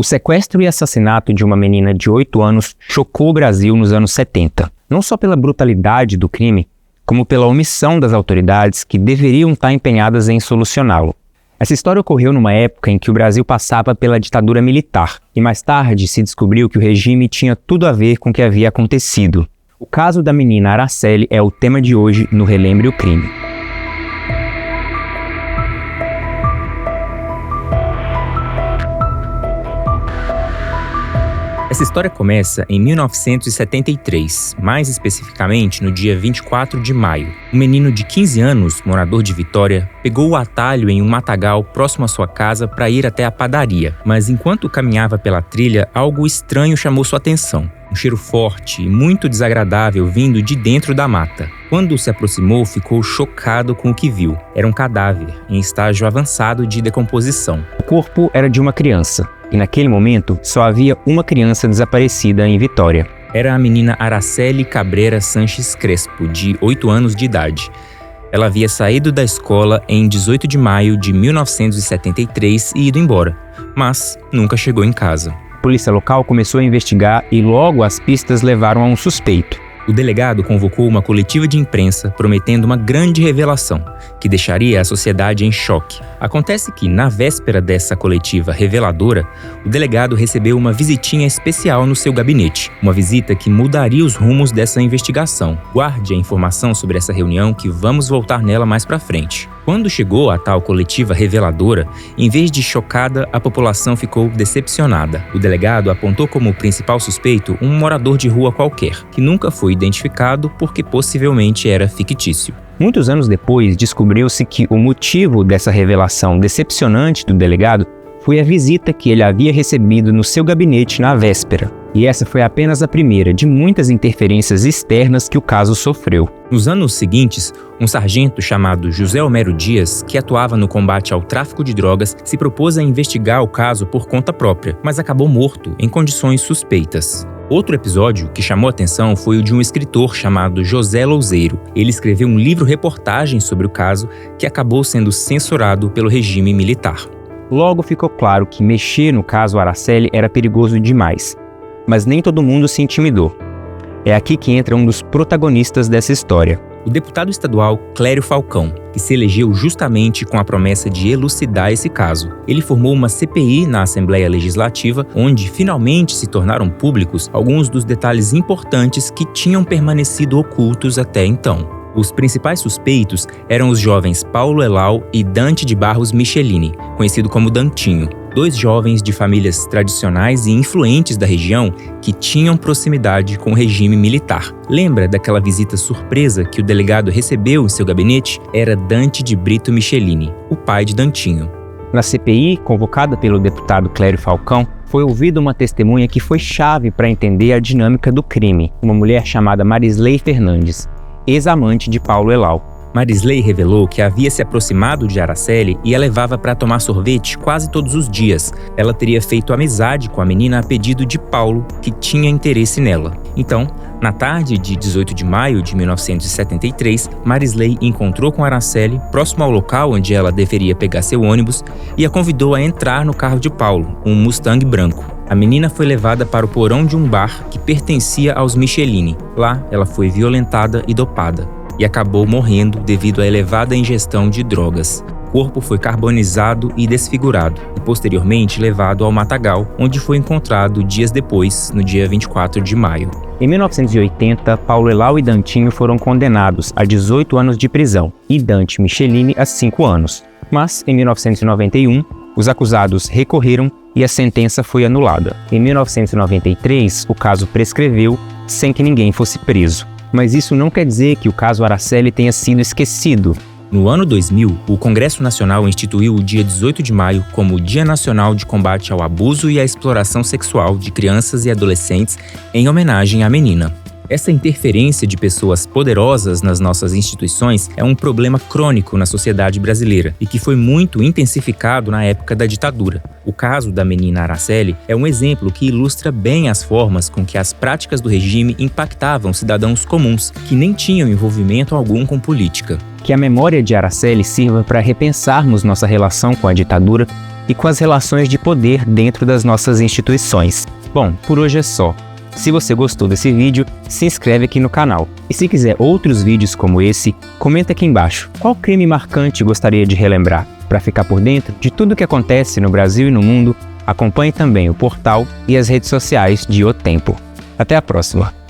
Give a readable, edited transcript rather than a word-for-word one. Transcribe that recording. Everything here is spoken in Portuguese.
sequestro e assassinato de uma menina de 8 anos chocou o Brasil nos anos 70, não só pela brutalidade do crime, como pela omissão das autoridades que deveriam estar empenhadas em solucioná-lo. Essa história ocorreu numa época em que o Brasil passava pela ditadura militar, e mais tarde se descobriu que o regime tinha tudo a ver com o que havia acontecido. O caso da menina Araceli é o tema de hoje no Relembre o Crime. Essa história começa em 1973, mais especificamente no dia 24 de maio. Um menino de 15 anos, morador de Vitória, pegou o atalho em um matagal próximo à sua casa para ir até a padaria. Mas enquanto caminhava pela trilha, algo estranho chamou sua atenção. Um cheiro forte e muito desagradável vindo de dentro da mata. Quando se aproximou, ficou chocado com o que viu. Era um cadáver, em estágio avançado de decomposição. O corpo era de uma criança. E naquele momento, só havia uma criança desaparecida em Vitória. Era a menina Araceli Cabreira Sanches Crespo, de 8 anos de idade. Ela havia saído da escola em 18 de maio de 1973 e ido embora, mas nunca chegou em casa. A polícia local começou a investigar e logo as pistas levaram a um suspeito. O delegado convocou uma coletiva de imprensa prometendo uma grande revelação, que deixaria a sociedade em choque. Acontece que, na véspera dessa coletiva reveladora, o delegado recebeu uma visitinha especial no seu gabinete. Uma visita que mudaria os rumos dessa investigação. Guarde a informação sobre essa reunião que vamos voltar nela mais pra frente. Quando chegou a tal coletiva reveladora, em vez de chocada, a população ficou decepcionada. O delegado apontou como principal suspeito um morador de rua qualquer, que nunca foi identificado porque possivelmente era fictício. Muitos anos depois, descobriu-se que o motivo dessa revelação decepcionante do delegado foi a visita que ele havia recebido no seu gabinete na véspera. E essa foi apenas a primeira de muitas interferências externas que o caso sofreu. Nos anos seguintes, um sargento chamado José Homero Dias, que atuava no combate ao tráfico de drogas, se propôs a investigar o caso por conta própria, mas acabou morto em condições suspeitas. Outro episódio que chamou atenção foi o de um escritor chamado José Louzeiro. Ele escreveu um livro-reportagem sobre o caso que acabou sendo censurado pelo regime militar. Logo ficou claro que mexer no caso Araceli era perigoso demais, mas nem todo mundo se intimidou. É aqui que entra um dos protagonistas dessa história. O deputado estadual Clério Falcão, que se elegeu justamente com a promessa de elucidar esse caso. Ele formou uma CPI na Assembleia Legislativa, onde finalmente se tornaram públicos alguns dos detalhes importantes que tinham permanecido ocultos até então. Os principais suspeitos eram os jovens Paulo Elau e Dante de Barros Michelini, conhecido como Dantinho, 2 jovens de famílias tradicionais e influentes da região que tinham proximidade com o regime militar. Lembra daquela visita surpresa que o delegado recebeu em seu gabinete? Era Dante de Brito Michelini, o pai de Dantinho. Na CPI, convocada pelo deputado Clério Falcão, foi ouvida uma testemunha que foi chave para entender a dinâmica do crime, uma mulher chamada Marisley Fernandes, ex-amante de Paulo Elau. Marisley revelou que havia se aproximado de Araceli e a levava para tomar sorvete quase todos os dias. Ela teria feito amizade com a menina a pedido de Paulo, que tinha interesse nela. Então, na tarde de 18 de maio de 1973, Marisley encontrou com Araceli próximo ao local onde ela deveria pegar seu ônibus e a convidou a entrar no carro de Paulo, um Mustang branco. A menina foi levada para o porão de um bar que pertencia aos Michelini. Lá, ela foi violentada e dopada e acabou morrendo devido à elevada ingestão de drogas. O corpo foi carbonizado e desfigurado e posteriormente levado ao matagal, onde foi encontrado dias depois, no dia 24 de maio. Em 1980, Paulo Elau e Dantinho foram condenados a 18 anos de prisão e Dante Michelini a 5 anos. Mas, em 1991, os acusados recorreram e a sentença foi anulada. Em 1993, o caso prescreveu sem que ninguém fosse preso. Mas isso não quer dizer que o caso Araceli tenha sido esquecido. No ano 2000, o Congresso Nacional instituiu o dia 18 de maio como o Dia Nacional de Combate ao Abuso e à Exploração Sexual de Crianças e Adolescentes em homenagem à menina. Essa interferência de pessoas poderosas nas nossas instituições é um problema crônico na sociedade brasileira e que foi muito intensificado na época da ditadura. O caso da menina Araceli é um exemplo que ilustra bem as formas com que as práticas do regime impactavam cidadãos comuns que nem tinham envolvimento algum com política. Que a memória de Araceli sirva para repensarmos nossa relação com a ditadura e com as relações de poder dentro das nossas instituições. Bom, por hoje é só. Se você gostou desse vídeo, se inscreve aqui no canal. E se quiser outros vídeos como esse, comenta aqui embaixo. Qual crime marcante gostaria de relembrar? Para ficar por dentro de tudo o que acontece no Brasil e no mundo, acompanhe também o portal e as redes sociais de O Tempo. Até a próxima!